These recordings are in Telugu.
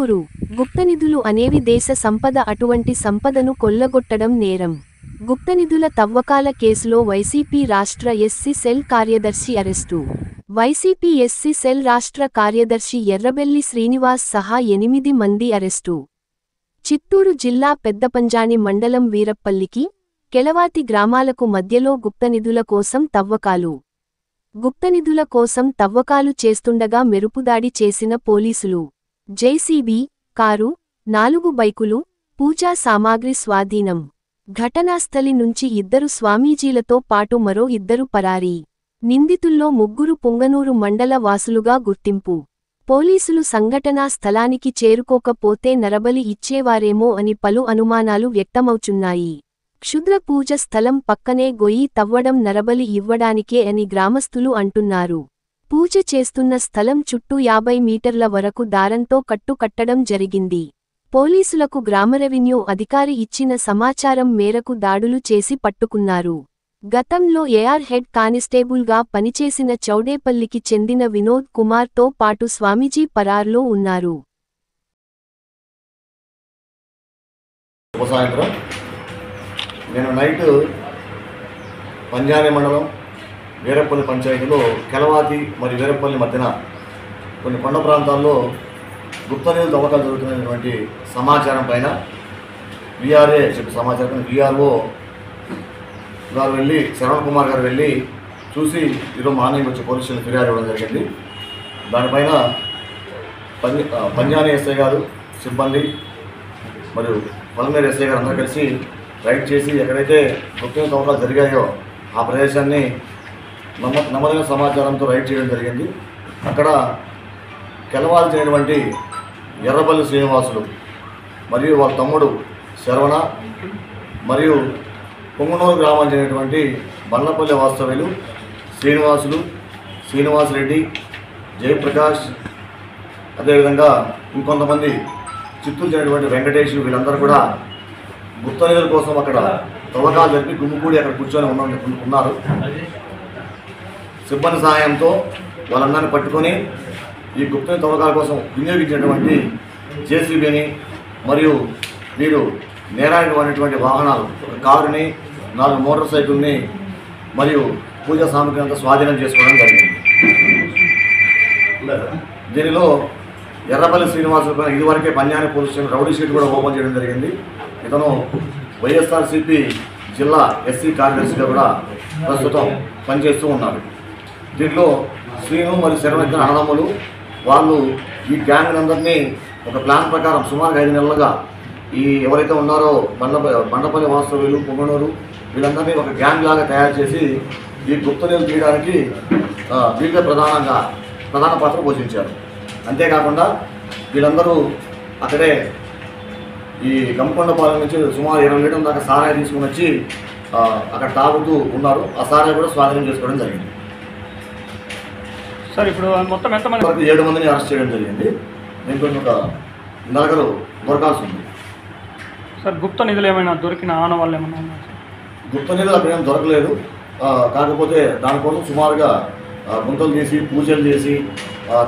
చిత్తూరు గుప్తనిధులు అనేవి దేశ సంపద. అటువంటి సంపదను కొల్లగొట్టడం నేరం. గుప్తనిధుల తవ్వకాల కేసులో వైసీపీ రాష్ట్ర ఎస్సీ సెల్ కార్యదర్శి అరెస్టు. వైసీపీ ఎస్సీ సెల్ రాష్ట్ర కార్యదర్శి ఎర్రబెల్లి శ్రీనివాస్ సహా 8 మంది అరెస్టు. చిత్తూరు జిల్లా పెద్దపంజాని మండలం వీరప్పల్లికి, కెళవాతి గ్రామాలకు మధ్యలో గుప్తనిధుల కోసం తవ్వకాలు. గుప్తనిధుల కోసం తవ్వకాలు చేస్తుండగా మెరుపుదాడి చేసిన పోలీసులు. జేసీబీ, కారు, 4 బైకులు, పూజా సామాగ్రి స్వాధీనం. ఘటనాస్థలి నుంచి 2 స్వామీజీలతో పాటు మరో 2 పరారీ. నిందితుల్లో 3 పుంగనూరు మండల వాసులుగా గుర్తింపు. పోలీసులు సంఘటనా స్థలానికి చేరుకోకపోతే నరబలి ఇచ్చేవారేమో అని పలు అనుమానాలు వ్యక్తమవుచున్నాయి. క్షుద్ర పూజ స్థలం పక్కనే గొయ్యి తవ్వడం నరబలి ఇవ్వడానికే అని గ్రామస్తులు అంటున్నారు. పూజ చేస్తున్న స్థలం చుట్టూ 50 మీటర్ల వరకు దారంతో కట్టు కట్టడం జరిగింది. పోలీసులకు గ్రామ రెవెన్యూ అధికారి ఇచ్చిన సమాచారం మేరకు దాడులు చేసి పట్టుకున్నారు. గతంలో ఏఆర్ హెడ్ కానిస్టేబుల్గా పనిచేసిన చౌడేపల్లికి చెందిన వినోద్ కుమార్తో పాటు స్వామీజీ పరార్లో ఉన్నారు. నేను నైట్ పంజాని మండలం వీరప్పల్లి పంచాయతీలో కెళవాతి మరియు వీరప్పల్లి మధ్యన కొన్ని కొండ ప్రాంతాల్లో గుప్తనిధుల తవ్వకాలు జరుగుతున్నటువంటి సమాచారం పైన విఆర్ఏ చెప్పిన సమాచారం విఆర్ఓ గారు వెళ్ళి శ్రవణ్ కుమార్ గారు వెళ్ళి చూసి ఈరోజు మార్నింగ్ వచ్చి పోలీస్ స్టేషన్ ఫిర్యాదు ఇవ్వడం జరిగింది. దానిపైన పంజాని ఎస్ఐ గారు సిబ్బంది మరియు పల్మేరు ఎస్ఐ గారు అందరూ కలిసి రైడ్ చేసి ఎక్కడైతే గుప్తనిధుల తవ్వకాలు జరిగాయో ఆ ప్రదేశాన్ని నమ్మదైన సమాచారంతో రైడ్ చేయడం జరిగింది. అక్కడ కెళవాతి చెందినటువంటి ఎర్రబెల్లి శ్రీనివాసులు మరియు వాళ్ళ తమ్ముడు శరవణ మరియు పొంగునూరు గ్రామం చెందినటువంటి బండ్లపల్లి వాస్తవ్యులు శ్రీనివాసరెడ్డి, జయప్రకాష్, అదేవిధంగా ఇంకొంతమంది చిత్తూరు చెందినటువంటి వెంకటేష్, వీళ్ళందరూ కూడా గుప్తనిధుల కోసం అక్కడ తవ్వకాలు జరిపి గుమ్ముకూడి అక్కడ కూర్చొని ఉన్నారు. సిబ్బంది సహాయంతో వాళ్ళందరినీ పట్టుకొని ఈ గుప్తనిధుల తవ్వకాల కోసం వినియోగించినటువంటి జేసీబీని మరియు వీరు నేరాడినటువంటి వాహనాలు, ఒక కారుని, 4 మోటార్ సైకిల్ని మరియు పూజా సామగ్రి అంతా స్వాధీనం చేసుకోవడం జరిగింది. దీనిలో ఎర్రబెల్లి శ్రీనివాసులపైన ఇదివరకే పంజాని పోలీస్ స్టేషన్ రౌడీ షీట్ కూడా ఓపెన్ చేయడం జరిగింది. ఇతను వైఎస్ఆర్సీపీ జిల్లా ఎస్సీ కార్యదర్శిగా కూడా ప్రస్తుతం పనిచేస్తూ ఉన్నారు. దీంట్లో శ్రీను మరియు శరవణ ఇద్దరు అన్నదమ్ములు. వాళ్ళు ఈ గ్యాంగ్ అందరినీ ఒక ప్లాన్ ప్రకారం సుమారు 5 నెలలుగా ఈ ఎవరైతే ఉన్నారో బండపల్లి వాస్తవ్యులు, పొంగనూరు, వీళ్ళందరినీ ఒక గ్యాంగ్ లాగా తయారు చేసి ఈ గుప్తనిధులు తీయడానికి వీళ్ళే ప్రధాన పాత్ర పోషించారు. అంతేకాకుండా వీళ్ళందరూ అక్కడే ఈ గంపకొండపాలెం నుంచి సుమారు 20 లీటర్ల దాకా సారాయి తీసుకుని వచ్చి అక్కడ తాగుతూ ఉన్నారు. ఆ సారాయి కూడా స్వాధీనం చేసుకోవడం జరిగింది. సార్ ఇప్పుడు మొత్తం ఎంతమంది? 7 మందిని అరెస్ట్ చేయడం జరిగింది. దీంట్లో ఒక 4 దొరకాల్సి ఉంది. సార్ గుప్తనిధులు ఏమైనా దొరికిన ఆనవాళ్ళు ఏమైనా ఉన్నాయి? గుప్తనిధులు అక్కడ ఏం దొరకలేదు. కాకపోతే దానికోసం సుమారుగా గుంతలు తీసి పూజలు చేసి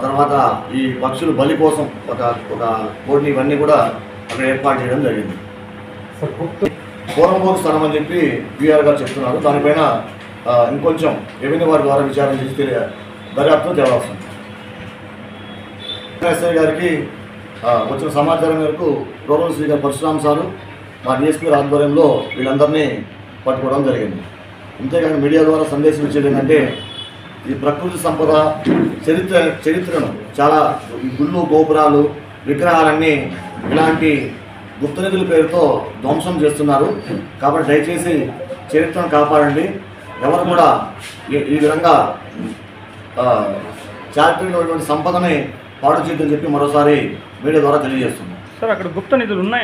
తర్వాత ఈ పక్షులు బలి కోసం ఒక కోడిని ఇవన్నీ కూడా అక్కడ ఏర్పాటు చేయడం జరిగింది. పూర్వభోగ స్థలం అని చెప్పి బీఆర్ గారు చెప్తున్నారు. దానిపైన ఇంకొంచెం రెవెన్యూ వారి ద్వారా విచారణ చేసి దర్యాప్తు తేవాల్సింది. ఎస్ఐ గారికి వచ్చిన సమాచారం మేరకు రూరల్ శ్రీ గారు పరశురామ్ సారు మా డిఎస్పీ ఆధ్వర్యంలో వీళ్ళందరినీ పట్టుకోవడం జరిగింది. అంతేకాని మీడియా ద్వారా సందేశం ఇచ్చేది ఏంటంటే ఈ ప్రకృతి సంపద చరిత్రను చాలా గుళ్ళు, గోపురాలు, విగ్రహాలన్నీ ఇలాంటి గుప్తనిధుల పేరుతో ధ్వంసం చేస్తున్నారు. కాబట్టి దయచేసి చరిత్రను కాపాడండి. ఎవరు కూడా ఈ విధంగా చారిత్రకమైనటువంటి సంపదని పాడు చేద్దని చెప్పి మరోసారి మీడియా ద్వారా తెలియజేస్తున్నాం. సార్ అక్కడ గుప్తనిధులు ఉన్నాయి.